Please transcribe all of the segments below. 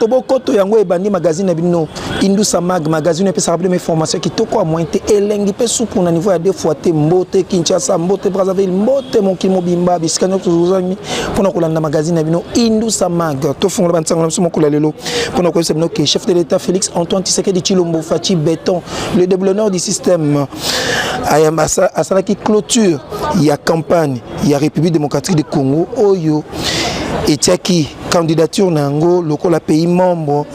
bokoto yango ebandi magazine bino Indusa Mag magazine pe sarabile information qui toko amointe elengi pe soupu na niveau ya deux fois te mbote Kinshasa mbote Brazzaville mbote Monkimo Bimba biskano tuzuzami pona kolanda magazine bino Indusa Mag to fongola bantsanga na somo kolalelo pona ko sebno ke chef de l'état Félix Antoine Tshisekedi Tshilombo Fachi Béton le déblonneur du système ayambasa asala qui clôture il y a campagne il y a République démocratique du Congo oyo etiaki candidature nango lokola pays membre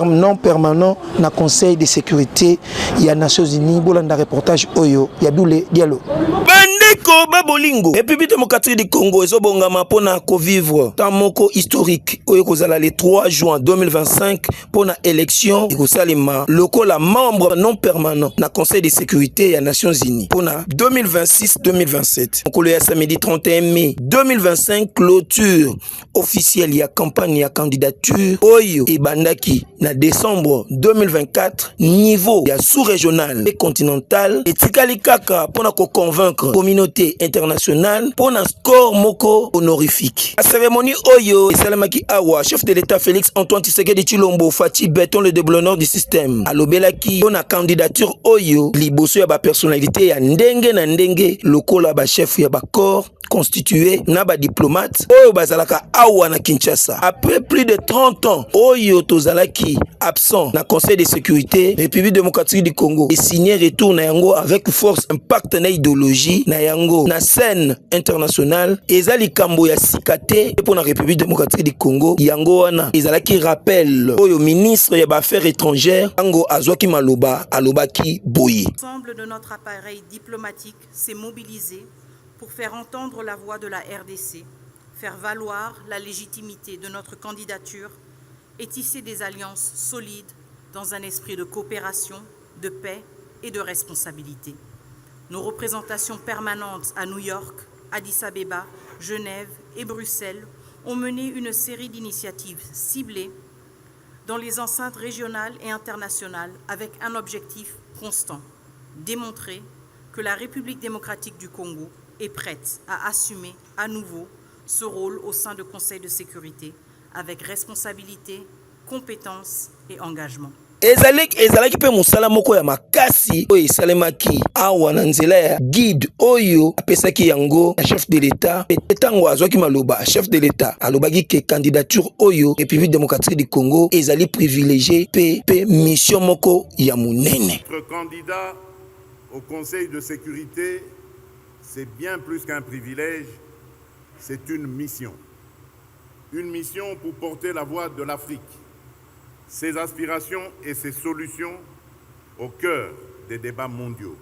non permanent na Conseil de sécurité il y a Nations Unies bolanda reportage oyo ya Doulé Diallo bandeko babolingo République démocratique du Congo ezobongama pona ko vivre tamoko historique oyo kozala le 3 juin 2025 pona élection ekosalema lokola membre non permanent na Conseil de sécurité ya Nations Unies pona 2026-2027 okolo ya samedi 31 mai 2025 clôture officielle ya campagne ya candidature oyo ebandaki na décembre 2024 niveau ya sous-régional et continental etikali kaka pona ko convaincre communauté internationale pona score moko honorifique. La cérémonie oyo esalamaki awa chef de l'état Félix Antoine Tshisekedi Tshilombo Fachi Béton le déblonneur du système alobelaki pona candidature oyo liboso ya ba personnalité ya ndenge na ndenge lokola ba chef ya ba corps constitué na ba diplomate oyo bazalaka awa na Kinshasa. Après plus de 30 ans oyo tozalaki absent na Conseil de sécurité République démocratique du Congo et signé retour na yango avec force impact na idéologie na yango na scène internationale ezali kambo ya sikate pour la République démocratique du Congo yango wana ezalaki rappel oyo ministre ya ba affaires étrangères yango azwaki maloba alobaki boye. L'ensemble de notre appareil diplomatique s'est mobilisé pour faire entendre la voix de la RDC, faire valoir la légitimité de notre candidature et tisser des alliances solides dans un esprit de coopération, de paix et de responsabilité. Nos représentations permanentes à New York, Addis Abeba, Genève et Bruxelles ont mené une série d'initiatives ciblées dans les enceintes régionales et internationales avec un objectif constant, démontrer que la République démocratique du Congo est prête à assumer à nouveau ce rôle au sein du Conseil de sécurité avec responsabilité, compétence et engagement. Ezalaki pe musala moko ya makasi oyo esalemaki awa na nzela ya guide oyo apesaki yango na chef de l'état etango azwaki maloba chef de l'état alobaki ke candidature oyo République démocratique du Congo ezali privilégié pe mission moko ya munene. Notre candidat au Conseil de sécurité, c'est bien plus qu'un privilège, c'est une mission. Une mission pour porter la voix de l'Afrique, ses aspirations et ses solutions au cœur des débats mondiaux.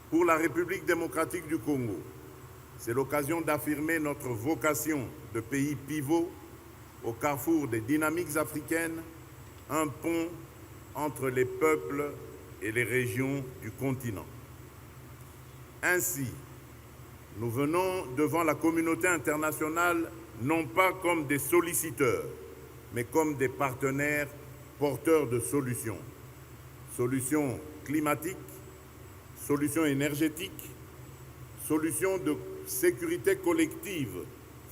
Pour la République démocratique du Congo, c'est l'occasion d'affirmer notre vocation de pays pivot au carrefour des dynamiques africaines, un pont entre les peuples et les régions du continent. Ainsi, nous venons devant la communauté internationale non pas comme des solliciteurs, mais comme des partenaires porteurs de solutions. Solutions climatiques, solutions énergétiques, solutions de sécurité collective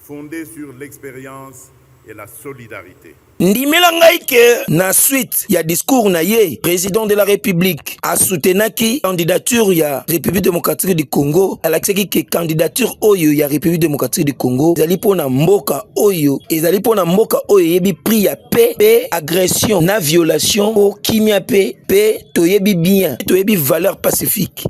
fondées sur l'expérience et la solidarité. Ndimela ngai ke na suite ya discours na ye président de la République a soutenaki candidature ya République démocratique du Congo alakisaki ke candidature oyo ya République démocratique du Congo ezali pona mboka oyo yebi prix ya paix pe agression na violation o kimia pe toyebi bien toyebi valeur pacifique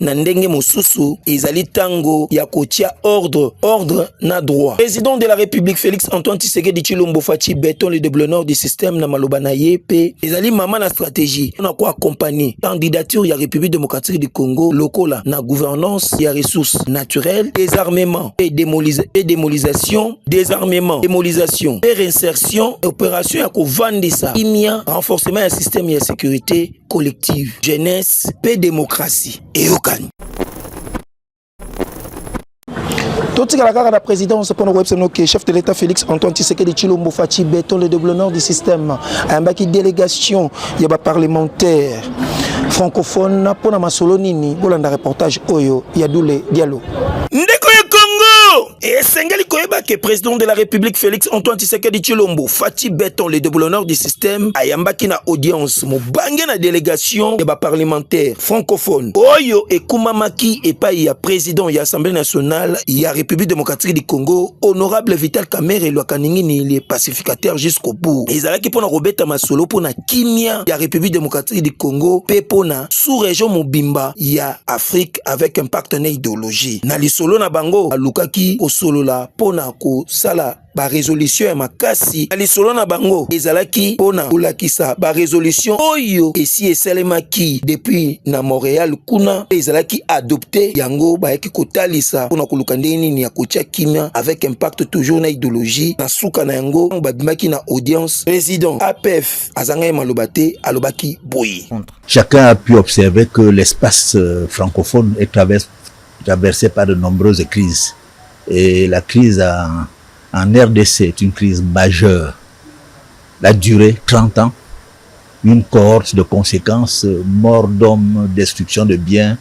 na ndenge mosusu ezali tango ya kotia ordre na droit. Président de la République Félix Antoine Tshisekedi Tshilombo Fachi Béton le déblonneur du système na maloba na ye pe ezali mama na stratégie on a quoi accompagner candidature ya République démocratique du Congo lokola na gouvernance ya ressources naturelles, désarmement et démolisation, désarmement, démolisation et réinsertion, opération ya kovandisa imia, renforcement ya système ya sécurité collective, jeunesse, paix, démocratie et okani. Tout ce que la présidence pour le chef de l'État Félix Antoine Tshisekedi Tshilombo Fachi Béton le déblonneur du système un baki délégation il y a parlementaire francophone pour la Masolonini pour le reportage oyo ya Doulé Diallo. Ndeko ya Congo et sengeli koyeba que président de la République Félix Antoine Tshisekedi Tshilombo Fati Beton le déboulonneur du système ayambaki na audience mobange na délégation de parlementaire francophone oyo ekumamaki epai ya président ya Assemblée nationale ya République démocratique du Congo honorable Vital Kamerhe Lwakaningini le pacificateur jusqu'au bout ezalaki pona robeta masolo pona kimia ya République démocratique du Congo pe pona sous-région mobimba ya Afrique avec un partenaire idéologie na lisolo na bango alukaki osolola pona ko sala ba résolution ya makasi na lisolo na bango ezalaki pona kolakisa ba résolution oyo esi esalemaki depuis na Montréal kuna ezalaki adopté yango bayaki kotalisa pona koluka ndeni ni ya kotia kimia avec impact toujours na idéologie na suka na yango babimaki na audience président APF azanga malobate alobaki boyi. Chacun a pu observer que l'espace francophone est traversé par de nombreuses crises et la crise en RDC est une crise majeure. La durée, 30 ans, une cohorte de conséquences, mort d'hommes, destruction de biens,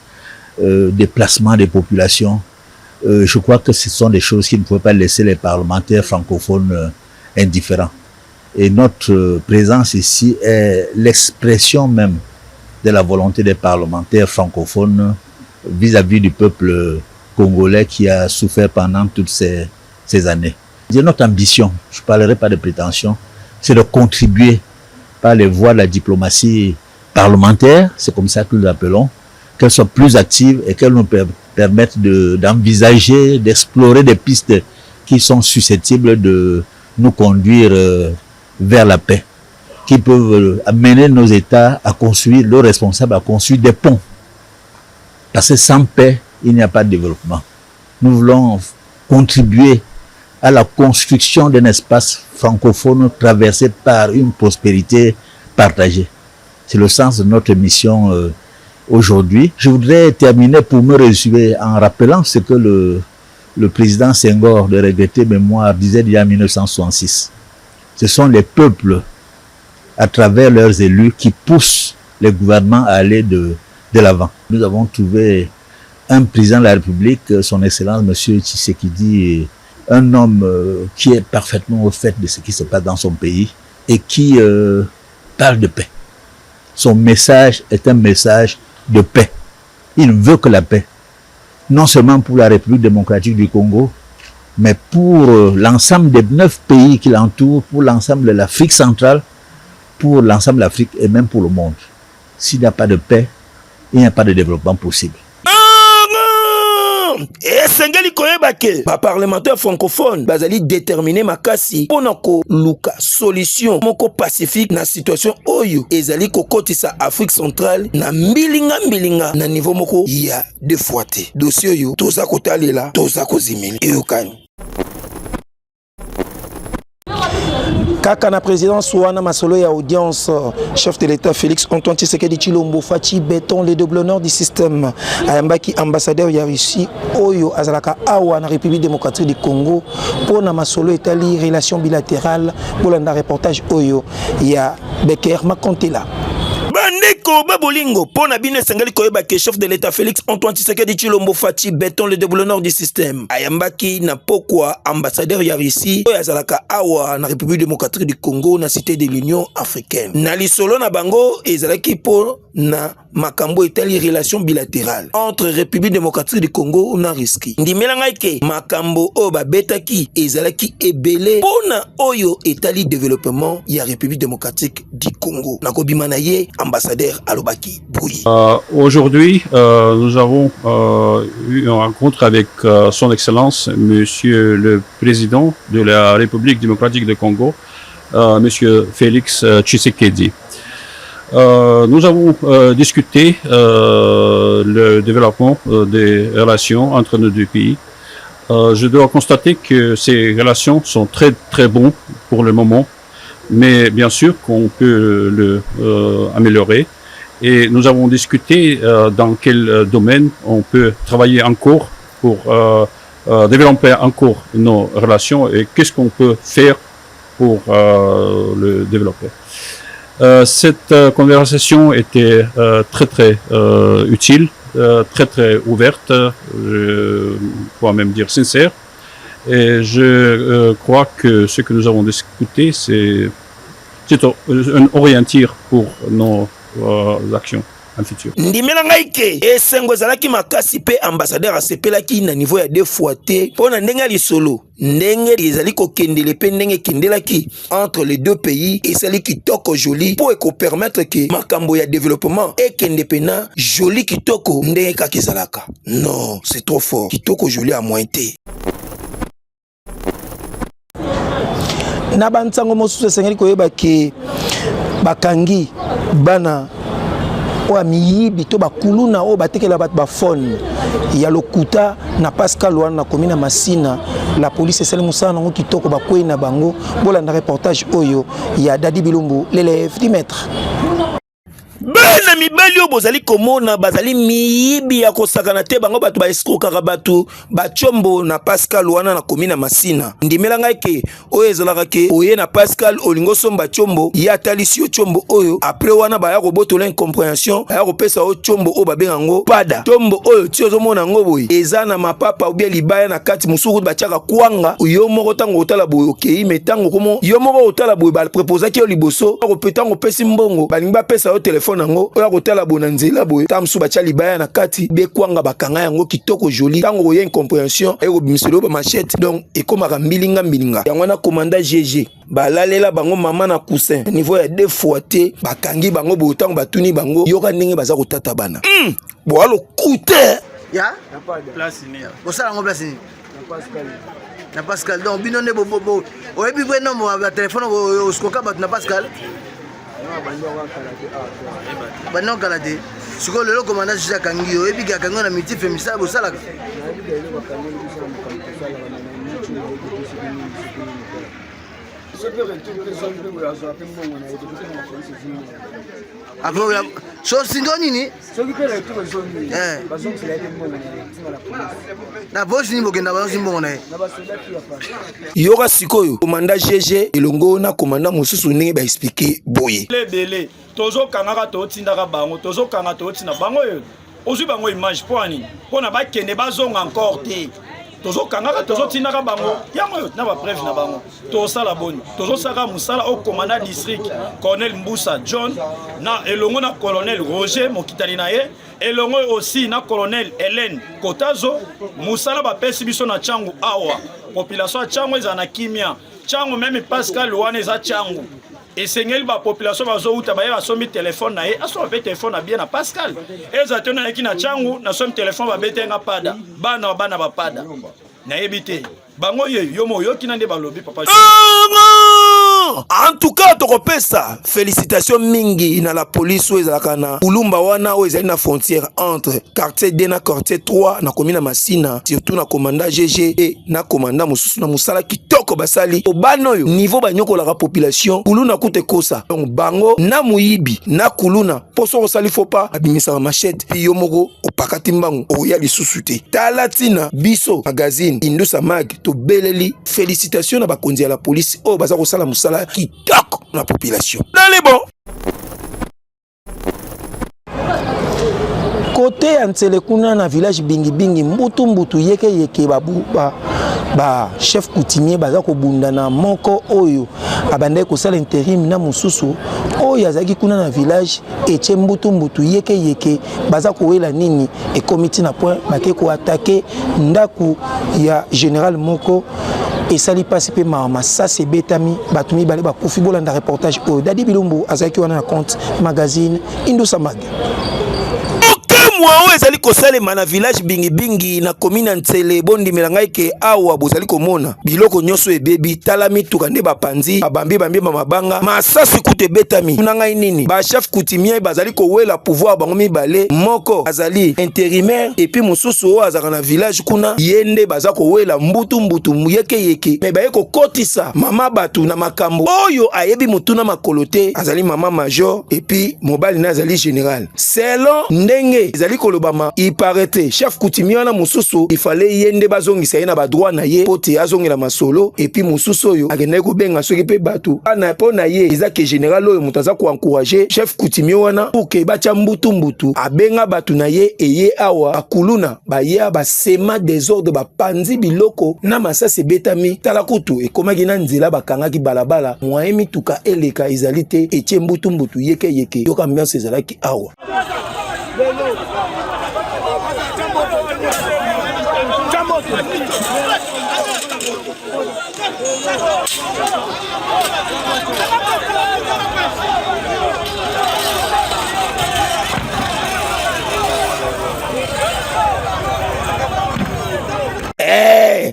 déplacement des populations. Je crois que ce sont des choses qui ne pouvaient pas laisser les parlementaires francophones indifférents. Et notre présence ici est l'expression même de la volonté des parlementaires francophones vis-à-vis du peuple congolais qui a souffert pendant toutes ces années. Notre ambition, je ne parlerai pas de prétention, c'est de contribuer par les voies de la diplomatie parlementaire, c'est comme ça que nous l'appelons, qu'elles soient plus actives et qu'elles nous permettent d'envisager, d'explorer des pistes qui sont susceptibles de nous conduire vers la paix, qui peuvent amener nos États à construire, leurs responsables à construire des ponts. Parce que sans paix, il n'y a pas de développement. Nous voulons contribuer à la construction d'un espace francophone traversé par une prospérité partagée. C'est le sens de notre mission aujourd'hui. Je voudrais terminer pour me résumer en rappelant ce que le président Senghor de regretter mémoire disait il y a 1966. Ce sont les peuples, à travers leurs élus, qui poussent les gouvernements à aller de l'avant. Nous avons trouvé un président de la République, son Excellence M. Tshisekedi, un homme qui est parfaitement au fait de ce qui se passe dans son pays et qui parle de paix. Son message est un message de paix. Il veut que la paix, non seulement pour la République démocratique du Congo, mais pour l'ensemble des 9 pays qui l'entourent, pour l'ensemble de l'Afrique centrale, pour l'ensemble de l'Afrique et même pour le monde. S'il n'y a pas de paix, il n'y a pas de développement possible. Esengeli koyeba ke ba parlementaire francophone bazali déterminé makasi pona ko luka solution moko pacifique na situation oyo ezali kokotisa Afrique centrale na mbilinga na niveau moko ya deux fois te dossier oyo toza kotalela toza kozimeli eyokani kaka na présidence wana masolo ya audience chef de l'État Félix Antoine Tshisekedi Tshilombo Fati Beton le doublonneur du système ayambaki ambassadeur ya Russie oyo azalaka awa na République démocratique du Congo pona masolo etali relation bilatérale bolanda reportage oyo ya Becker Makontela. Bandeko babolingo pona bino esengeli koyeba ke chef de l'État Félix Antoine Tshisekedi Tshilombo Fati Beton le déboulonneur du système ayambaki na pokwa ambassadeur ya Russie oyo azalaka awa na République démocratique du Congo na cité de l'Union africaine na lisolo na bango ezalaki po na makambo etali relation bilatérale entre République démocratique du Congo na Russie ndimela ngai ke makambo oyo babetaki ezalaki ebele pona oyo etali développement ya République démocratique du Congo nakobima na ye ambassadeur Alobaki Bouyi. Aujourd'hui, nous avons eu une rencontre avec son Excellence, Monsieur le Président de la République démocratique du Congo, Monsieur Félix Tshisekedi. Nous avons discuté le développement des relations entre nos deux pays. Je dois constater que ces relations sont très bonnes pour le moment, mais bien sûr qu'on peut le améliorer. Et nous avons discuté dans quel domaine on peut travailler encore pour développer encore nos relations et qu'est-ce qu'on peut faire pour le développer. Cette conversation était très utile, très ouverte, je pourrais même dire sincère. Et je crois que ce que nous avons discuté, c'est un orientir pour nos actions en futur. Ndimela ngai ke esengo ezalaki makasi pe ambassadeur asepelaki na niveau ya 2 fois te pona ndenge lisolo ndenge ezali kokendele pe ndenge kendelaki entre les deux pays ezali kitoko joli pour eko permettre que makambo ya développement ekende pena joli kitoko ndenge kaka ezalaka. Non, c'est trop fort. Kitoko joli à moins te. Na bantango mosusu esengeli koyeba ke bakangi bana oya miyibi to bakuluna oyo batekela bato bafone ya lokuta na Pascal wana na commune Masina. La police esali musala nango kitoko bakwei na bango bolanda reportage oyo ya Dadi Bilumbu l'élève du maître. Bana mibali oyo bozali komona bazali miyibi ya kosakana te bango bato ba escroquera bato bachombo na Pascal wana na commune Masina. Ndimela ngai ke oyo ezalaka ke oye na Pascal olingo somba chombo ya talisi yo chombo oyo après wana ba ya kobotola incompréhension ya kopesa o chombo oyo babenga ngo pada chombo oyo ti ozomona ngo boye eza na mapapa ou bien libaya na kati musuku batiaka kwanga yo moko tango otala boye okei metango komo yo moko otala boye ba proposaki yo liboso opetango pesi mbongo balingi bapesa yo telefone nango oya kotala bona nzela boye tamsu batia libaya na kati bekwanga bakanga yango kitoko joli tango oye incompréhension eko bimiselo ba machette donc ekomaka mbilinga yango na commandant GG balalela bango mama na coussin niveau ya 2 fois te bakangi bango boye tango batuni bango yoka ndenge baza kotata bana bo alo coûter ya place ni bosala ngo place ni na Pascal donc bino ne bobo oyebi bwe nombo ya téléphone oskoka bat na Pascal bano kalate siko lelo commandant Jacques Kangi oyebi ka kango na miti femisa bosalaka Après, chose nini? Na bosi ni bokenda ba simbongo na ye. Yoka sikoyo commandant GG elongo na commandant mosusu ndenge ba expliquer boye. Lebele tozo kangaka to tindaka bango tozo kanga to tina bango yo. Ozu bango image poani pona ba kende bazonga encore te. Tozo kangaka tozo tindaka bango yango na ba preuve na bango. To sala boni. Tozo saka musala au commandant district Colonel Mbusa John na elongo na colonel Roger Mokitali na ye elongo aussi na colonel Hélène Kotazo musala ba pesi biso na changu awa. Population ya changu eza na kimia. Changu même Pascal wana eza changu. Et sengeli ba population bazo uta ba somi téléphone na ye aso ba téléphone na bien na Pascal eza tena yaki na changu na somi téléphone ba betenga pada bana ba pada na yebite bango ye yomo yoki na nde ba lobi papa. En tout cas tokopesa félicitations mingi na la police oyo ezalaka na Ulumba wana oyo ezali na frontière entre quartier D na quartier 3 na commune Masina surtout na commandant GG et na commandant mosusu na musala kitoko basali obana oyo niveau banyokola la population kuluna kute kosa donc bango na muyibi na kuluna poso kosali faut pas abimisa machette pi yomoko opakati mbango oya lisusu te talatina biso magazine Indusa Mag to beleli félicitations na bakonzi ya la police oyo baza kosala musala kitoko na population. Dale bon. Côté Antele kuna na village bingi mbutu yeke babu ba chef coutumier baza ko bunda na moko oyo abande ko sala intérim na mususu oyo azaki kuna na village eche mbutu yeke baza ko wela nini e comité na point bake ko attaquer ndaku ya général moko et sali passe pe mama ça c'est betami batumi bale ba kufi bolanda reportage oyo Dadi Bilumbu azaki wana na compte magazine Indusa Mag. Moi ezali kosalema na village bingi na commune Ntele bondi melangai ke awa bozali komona biloko nyonso ebebi talami tukande bapanzi babambi mabanga masasi kute betami nanga nini ba chef coutumier bazali ko wela pouvoir bango mibale moko azali intérimaire et puis mususu azaka na village kuna yende bazako wela mbutu yeke me baye ko kotisa mama batu na makambo oyo ayebi mutuna makolote azali mama major et puis mobile na azali général selon ndenge ezali kolobama iparete chef coutumier wana mususu ifale yende bazongisa ye na badroit na ye pote azongela masolo et puis mususu oyo akendaki kobenga soki pe bato ana po na ye eza ke général oyo moto aza koencourager chef coutumier wana pour ke batya mbutu abenga bato na ye eye awa bakuluna baye basema désordre bapanzi biloko na masasi ebetami tala kutu ekomaki na nzela bakangaki balabala moyen mituka eleka ezali te etie mbutu yeke yoka ambiance ezalaki awa.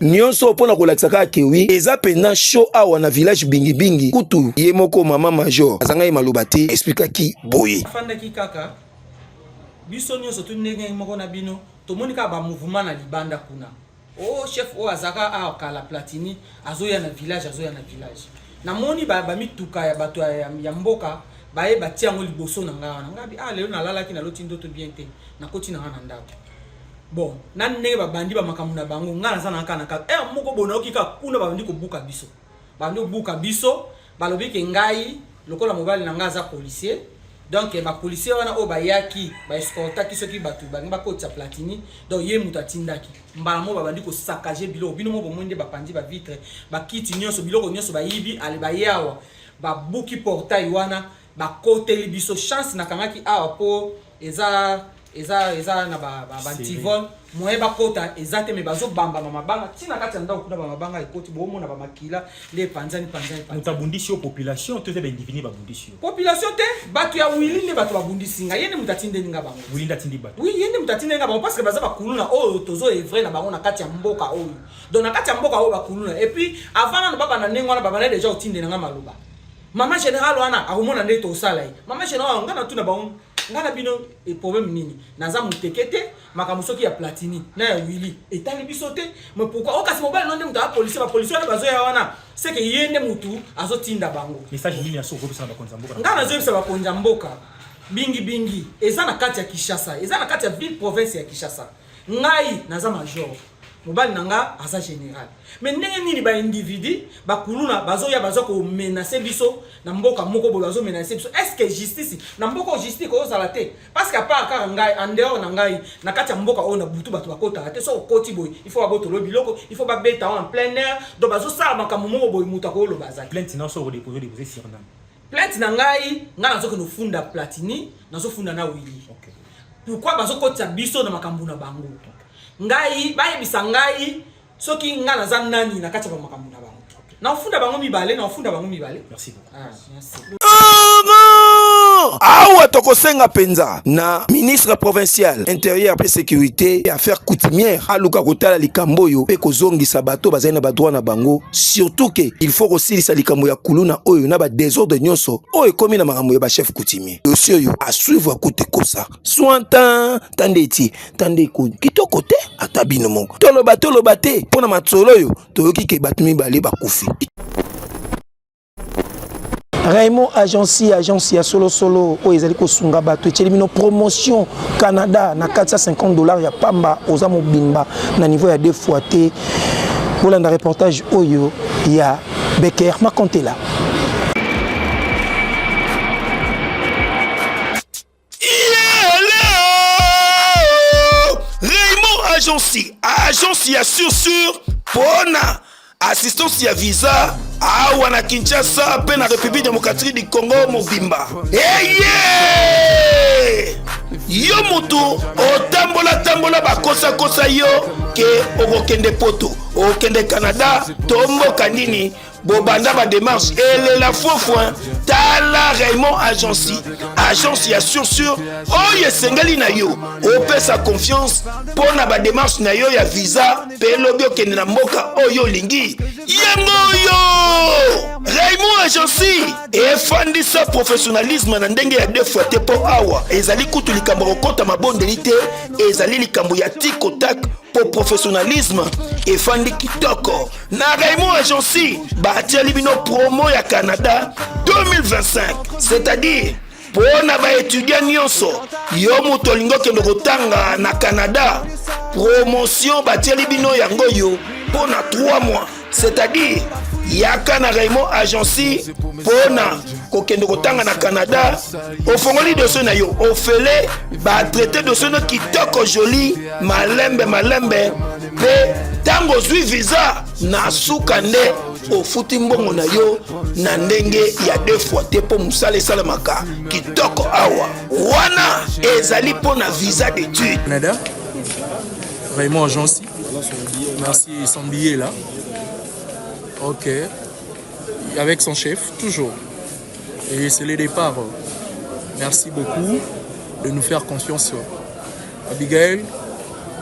Nyonso pona kolakisaka kewi eza pena show awa na village bingi kutu ye moko mama major azanga ye maloba te expliquaki boye fandaki kaka biso nyonso tu ndenge moko na bino tomonika ba mouvement na libanda kuna o chef o azaka a kala Platini azoya na village na moni ba mituka ya bato ya mboka baye batiango liboso na ngabi lelo nalalaki na loti ndoto bien te na koti na ndako. Bon, nan ndenge babandi ba makambo na bango ngana za na kana ka moko bona okika kuna babandi ko buka biso. Babandi buka biso, balobi ke ngai lokola mobali na ngaza policier. Donc ba policier wana o bayaki, ba escortaki soki batu ba koti ya Platini, donc ye muta tindaki. Mbala mo babandi ko saccager biloko, bino mo bomwende ba pandi ba vitre, ba kiti nyonso biloko nyonso ba yibi ale ba yawa. Ba buki portail wana, ba koteli biso chance na kangaki awa po eza na ba antivol moye bakota ezate me bazo bamba mabanga tina kati ya ndako kuna mabanga ekoti bomo na ba makila le panzani mutabundisi population to ze bindivini babundisi population te batu ya wilinde batu babundisi nga yene mutatinde ninga bango wilinda tindi batu oui yene mutatinde ninga bango parce que baza bakuluna oyo tozo evre na bango na kati ya mboka oyo donc na kati ya mboka oyo bakuluna et puis avant na baba na nengo na baba na déjà otinde nga maluba mama général wana akomona nde to sala yi mama général ngana tuna bango ngana bino e problème nini naza mutekete makambo soki ya Platini na ya Willy etali biso te mais pourquoi okasi mobile nonde muta policier ba policier na bazo ya wana c'est que yende mutu azotinda bango message nini ya soko bisa ba konza mboka ngana zo bisa ba konza mboka bingi eza na kati ya Kinshasa eza na kati ya ville province ya Kinshasa ngai naza major mobile nanga aza général mais ndenge nini ba individu ba kuluna bazo ko menacer biso na mboka moko bo bazo menacer biso est-ce que justice na mboka justice ko zala te parce que pas ka ngai en dehors na ngai na kati ya mboka ona butu bato bakota te so koti boy il faut aboto lo biloko il faut ba beta en plein air donc bazo sala makambo moko boy muta ko lo baza plainte na so déposer sur nam plainte na ngai ngana zo ko no funda Platini na zo funda na Willy okay pourquoi bazo kota biso na makambo na bango ngai bayebisa ngai soki ngana za nani na kati ya makambo na bango na ufunda bango mibale merci beaucoup merci awa tokosenga penza na ministre provincial intérieur et sécurité et affaires coutumières aluka kotala likambo yo pe kozongisa bato bazali na badroit na bango surtout que il faut kosilisa likambo ya kuluna oyo na ba désordre nyonso oyo komi na makambo ya ba chef coutumier dossier yo a suivre kote kosa sointan tandeti ko kitoko te atabino moko toloba te pona matsolo yo toyoki ke bato mibale bakufi. Raymond agence ya solo o ezali ko sunga bato echelimino promotion Canada na $450 ya pamba oza mobimba na niveau ya 2 fois te bolanda reportage oyo ya Becker Makontela. Raymond agence ya sur pona assistance ya visa awa na Kinshasa pe na République démocratique du Congo mobimba. Yo mutu otambola bakosa yo ke okokende poto okende Canada tomboka nini bobanda ba démarche elela fofo tala Raymond agence ya sur oyo sengali na yo opesa confiance pona ba démarche na yo ya visa pe lobi okende na mboka oyo lingi yango yo Raymond agence efandisa professionnalisme na ndenge ya 2 fois te po awa ezali kutu likambo kokota mabondeli te ezali likambo ya tikotak po professionnalisme efandi kitoko na Raymond agence batiali bino promo ya Canada 2025 c'est-à-dire pona ba étudiant nyonso yo moto lingo kendo kotanga na Canada promotion batieli bino yango yo pona 3 mois, c'est-à-dire yaka na Raymond Agency pona kokendo kotanga na Canada ofongoli dossier na yo ofele ba traité dossier no kitoko joli malembe pe tango zwi visa na suka nde ofuti mbongo na yo na ndenge ya 2 fois te po musala esalamaka kitoko awa wana ezali pona visa d'étude. Canada, Raymond Agency, merci, son billet là. Ok, avec son chef, toujours. Et c'est le départ. Merci beaucoup de nous faire confiance. Abigail,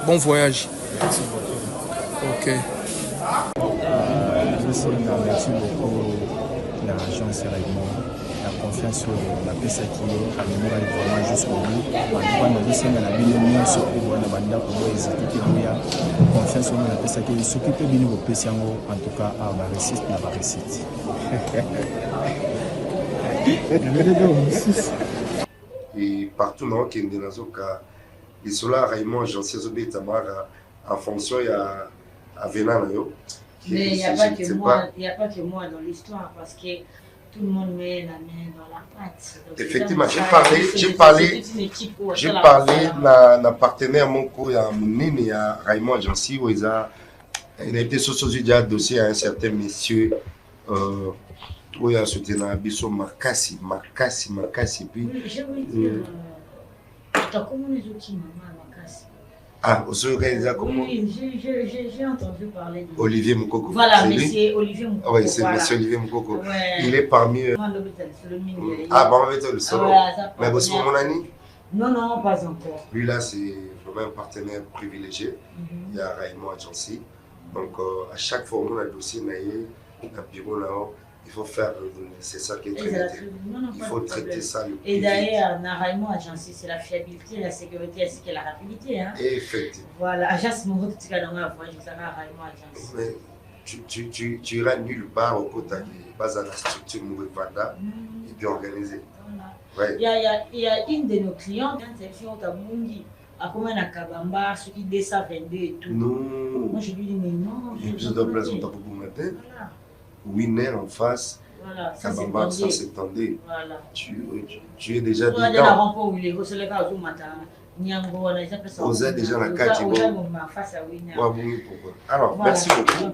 bon voyage. Merci beaucoup. Ok. Merci beaucoup l'agence Raymond, la confiance sur la PSA qui est à l'humour vraiment jusqu'au bout. Quand on dit que la bille sur la bande pour exécuter la confiance sur la PSA qui s'occupe bien de PSA en tout cas à la réussite la réussite. Et partout dans le Nazoka, et cela Raymond Agency en fonction à Vénan. Mais il n'y a pas que moi dans l'histoire parce que tout le monde met la main dans la pâte. Effectivement, j'ai parlé d'un partenaire mon cours à Mounine et à Raymond Agency où il a été socialisé un dossier à un certain monsieur où il a soutenu un biseau Makassi puis. Oui, je veux dire, comment les outils maman Makassi? Ah, au organisateur comment? Oui, j'ai entendu parler de Olivier Moukoko. Voilà, monsieur Olivier Moukoko. Oui, c'est monsieur Olivier Moukoko. Ouais. Il est parmi eux. Ah, bon, on va être le solo. Mais vous êtes mon ami? Non, pas encore. Lui là, c'est vraiment un partenaire privilégié. Il y a Raymond Agency. Donc, à chaque fois on a un dossier, un bureau là-haut. Il faut faire c'est ça qui est très bien. Il faut traiter ça. Et d'ailleurs, dans Raymond Agency, c'est la fiabilité, la sécurité ainsi que la rapidité. Hein? Effectivement. Voilà, Agence Moreau, tu vas dans la voie, je serai à Raymond Agency. Mais tu iras nulle part au côté de base à la structure Mourevada et puis organisée. Voilà. Ouais. Il y a une de nos clientes, interview au Tabundi, à combien à Kabamba, ce qui 222 et tout. Non. Moi, je lui dis, mais non. Je dois présenter pour vous matin. Voilà. Winner en face, voilà, Kabamba, ça s'étendait. Voilà. Tu es déjà dedans. Vous êtes déjà dans 4 alors, voilà. Merci beaucoup.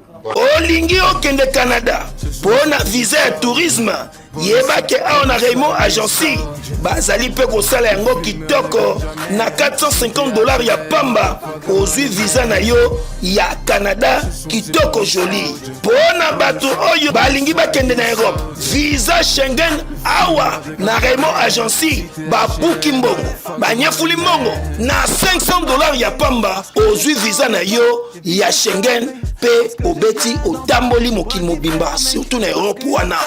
Olingi okende Canada pona visa ya tourisme yebake awa na Raymond Agency bazali pe kosala yango kitoko na $450 ya pamba ozwi visa na yo ya Canada kitoko joli pona bato oyo balingi bakende na Europe visa Schengen awa na Raymond Agency bapuki mbongo banyefuli mbongo na $500 ya pamba ozwi visa na yo ya Schengen pe obeti otamboli mokili mobimba surtout na Europe wana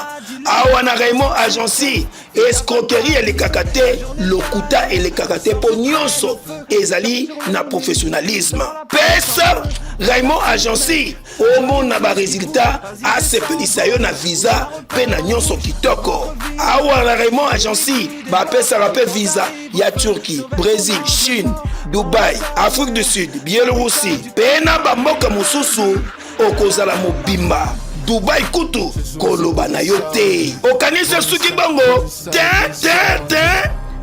awa na Raymond Agency escroquerie elekaka te lokuta elekaka te po nyonso ezali na professionnalisme pesa Raymond Agency omona ba résultat asepelisa yo na visa pe na nyonso kitoko awa na Raymond Agency bapesaka pe visa ya Turquie, Brésil, Chine, Dubaï, Afrique du Sud, Biélorussie pe na bamboka mosusu okozala mobimba Dubaï kutu koloba na yo te okanisa suki bango te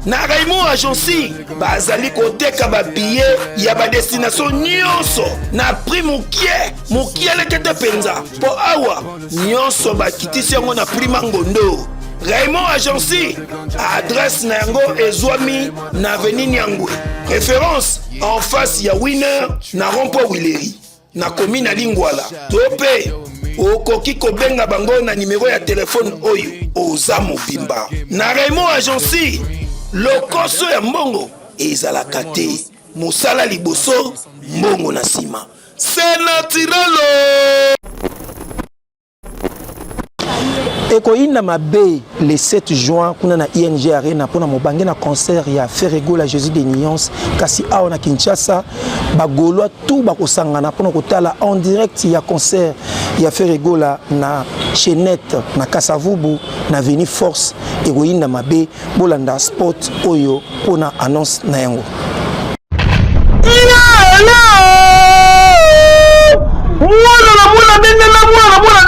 na Raymond Agency bazali koteka ba billet ya ba destination nyonso na prix mokie lekete penza po awa nyonso bakitisi yango na prix mangondo Raymond Agency adresse na yango ezwami na avenue Nyangwe référence en face ya Winner na rond-point Wileri na commune ya Lingwala tope okoki kobenga bango na numero ya telefone oyo oza mobimba na Raymond Agency lokoso ya mbongo ezalaka te mosala liboso mbongo na nsima c'est naturel. ekoyinda mabe le 7 juin kuna na ING Arena pona mobange na concert ya Ferregola Jésus de Nyons kasi awa na Kinshasa bagolwa tout bakosangana pona kotala en direct ya concert ya Ferregola na chez Net na Kasavubu na Veni Force Egoïna Mabe bolanda sport oyo pona annonce na yango. Mwana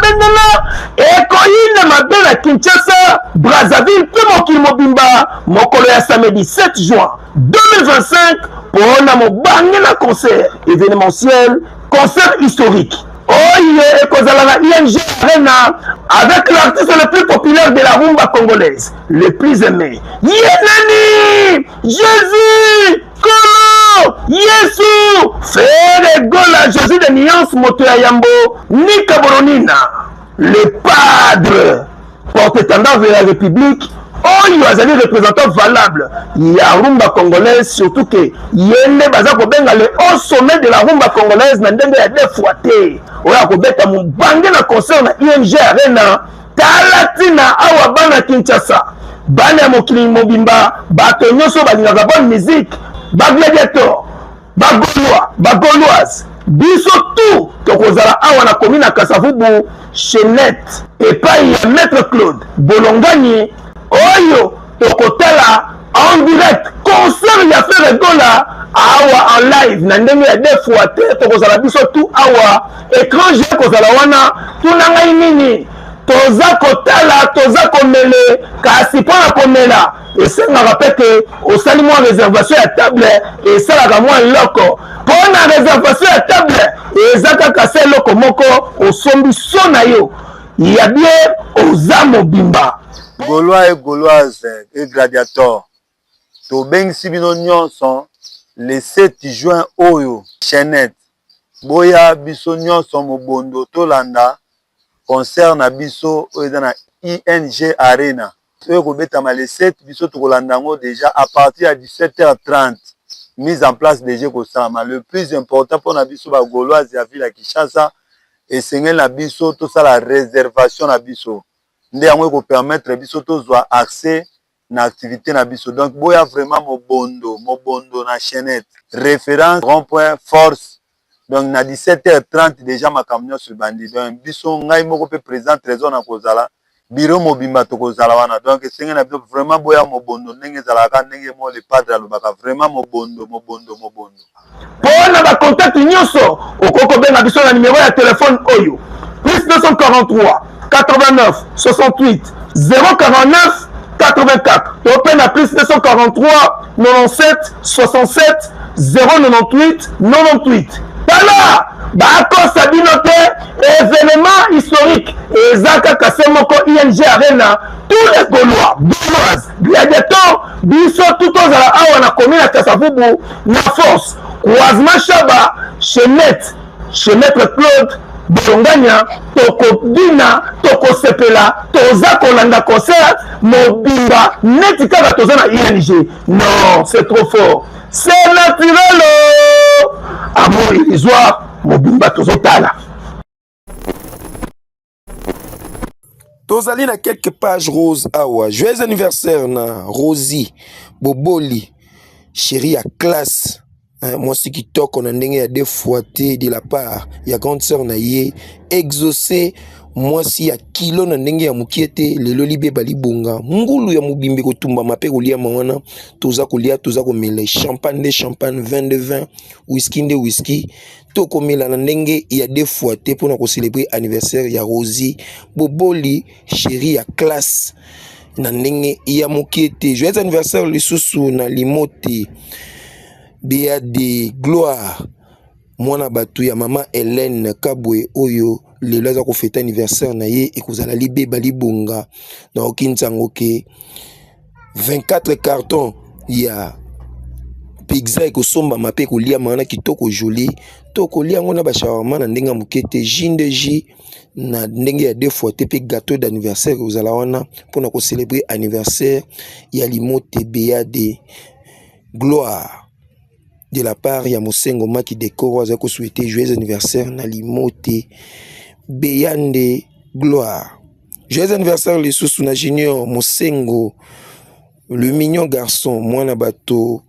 bendela Egoïna Mabe na Kinshasa Brazzaville pe mokili mobimba mokolo ya samedi 7 juin 2025 pona mobange na concert événementiel, concert historique. Oye, ekozala na ING Arena avec l'artiste le plus populaire de la rumba congolaise, le plus aimé. Yenani, Jésus, Kolo, Yesu, Frère Gola, Jésus de Nuance, Moto ya Yambo, Nika Boronina, le padre, porte-étendard de la République. Oyo azali représentant valable ya rumba congolaise, surtout que yende baza kobenga le haut sommet de la rumba congolaise na ndenge ya defuate oya kobeta mubange na concert na ING Arena talatina awa bana Kinshasa bana ya mokili mobimba bato nyonso balingaka bonne musique bagladiateur bagaulois bagauloise biso tout tokozala awa na commune ya Kasavubu Chenette epai ya Maître Claude Bolongani oyo tokotala en direct concert ya Frère Gola awa en live na ndenge ya defwa te tokozala biso tout awa écran géant kozala wana tuna ngai nini toza kotala toza komele kasi mpona komela esengaka mpe ke osali mwa réservation ya table esalaka mwa eloko mpona réservation ya table eza kaka se eloko moko osombi so na yo ya bien oza mobimba. Gaulois et Gauloises et gladiateurs, tobengisi bino nyonso le 7 juin oyo Chenette boya biso nyonso mobondo tolanda concert na biso oyo eza na ING Arena oyo kobetama le 7 biso tokolanda yango déjà à partir de 17h30 mise en place déjà kosalama. Le plus important pour na biso ba Gauloise ya ville ya Kinshasa esengeli na biso tosala réservation na biso nde yango ko permettre biso tozwa accès na activité na biso. Donc boya vraiment mobondo na Chenette référence rond-point force. Donc na 17h30 déjà makamyo sur bandi. Donc biso ngai moko pe président trésor na kozala biro mobimba to kozala wana. Donc esengeli na biso vraiment boya mobondo ndenge zalaka ndenge mo le padre alobaka vraiment mobondo. Pona ba contact nyonso okoko benga biso na numéro ya téléphone oyo plus 243 89 68 049 84 open à plus 243 97 67 098 98 tala bakosa bino te événement historique ezaka kase moko ING Arena tous les Gaulois Gauloises gladiateurs biso tout ozala awa na commune ya Kasavubu na force croisement Chaba Chenette chez Maître Claude Bolongania tokodina tokosepela toza kolanda concert mobimba neti kaka toza na ING. Non, c'est trop fort, c'est naturel. Amour illusoire mobimba tozotala. Tozali na quelques pages roses awa. Joyeux anniversaire na Rosie Boboli chérie à classe. Moi ce qui toque on a ndenge ya défouaté de la part ya grande sœur na ye exaucé moi si ya kilo na ndenge ya mukiete lelo libe bali bonga ngulu ya mubimbe kotumba mape kolia mawana toza kolia toza komela champagne de champagne vin de vin whisky de whisky to komela na ndenge ya défouaté pour ko célébrer anniversaire ya Rosie Boboli chérie ya classe na ndenge ya mukiete. Joyeux anniversaire lisusu na limote Béa de gloire mwana batu ya mama Hélène Kabwe oyo lelo aza kofeta anniversaire na ye ekozala libe bali bonga na okinzango ke 24 cartons ya pizza ekosomba mape kolia mana kitoko joli to kolia ngona ba shawarma na ndenga mukete jindeji na ndenge ya deux fois te pe gâteau d'anniversaire kozala wana pona ko célébrer anniversaire ya limote Béa de gloire de la part ya Mosengo Maki Dekoro aza ko souhaiter joyeux anniversaire na limote Beyande gloire. Joyeux anniversaire les sous na Junior Mosengo le mignon garçon mwana bato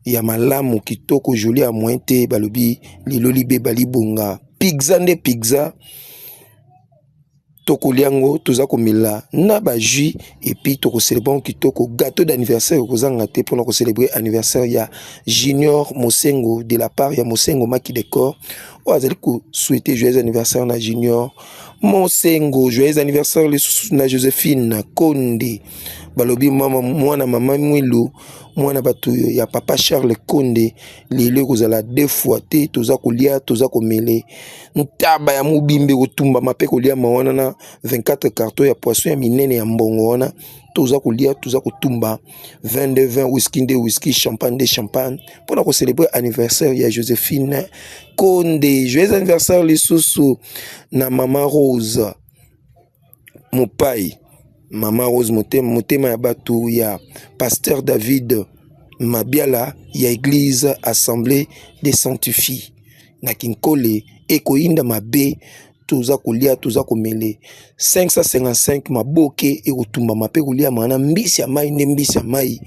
ya malamu kitoko joli a mointe balobi liloli be bali bonga pizza nde pizza to tokoliango toza komela na ba jus et puis toko célébrer kitoko gâteau d'anniversaire kozanga te pour célébrer anniversaire ya Junior Mosengo de la part ya Mosengo Maki Décor o azali ko souhaiter joyeux anniversaire na Junior Mosengo, joyeux anniversaire na Joséphine Konde balobi mwana mama Mwilu mwana batu ya papa Charles Konde lelo kozala deux fois te toza kolia toza komele ntaba ya mobimbe kotumba mape kolia mawana na 24 cartons ya poisson ya minene ya mbongo wana toza kolia toza kotumba 22 vin whisky de whisky champagne de champagne pour célébrer anniversaire ya Joséphine Konde. Joyeux anniversaire lisusu na mama Rose Mopai, mama Rose motema ya batu ya pasteur David Mabiala ya église assemblée des sanctifiés na Kinkole ekoinda mabe toza kolia toza komele 555 maboke ekotumba mape kolia mana mbisi ya mai nde mbisi ya mai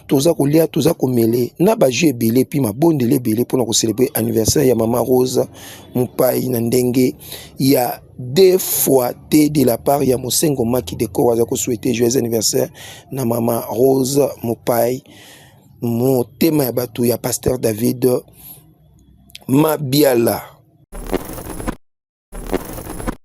toza kolia toza komele na ba jeu ebele puis mabondele ebele pour na célébrer anniversaire ya mama Rose Mopai na ndenge ya deux fois te de la part ya Mosengo Maki Décor waza ko souhaiter joyeux anniversaire na mama Rose Mopai motema ya batu ya pasteur David Mabiala.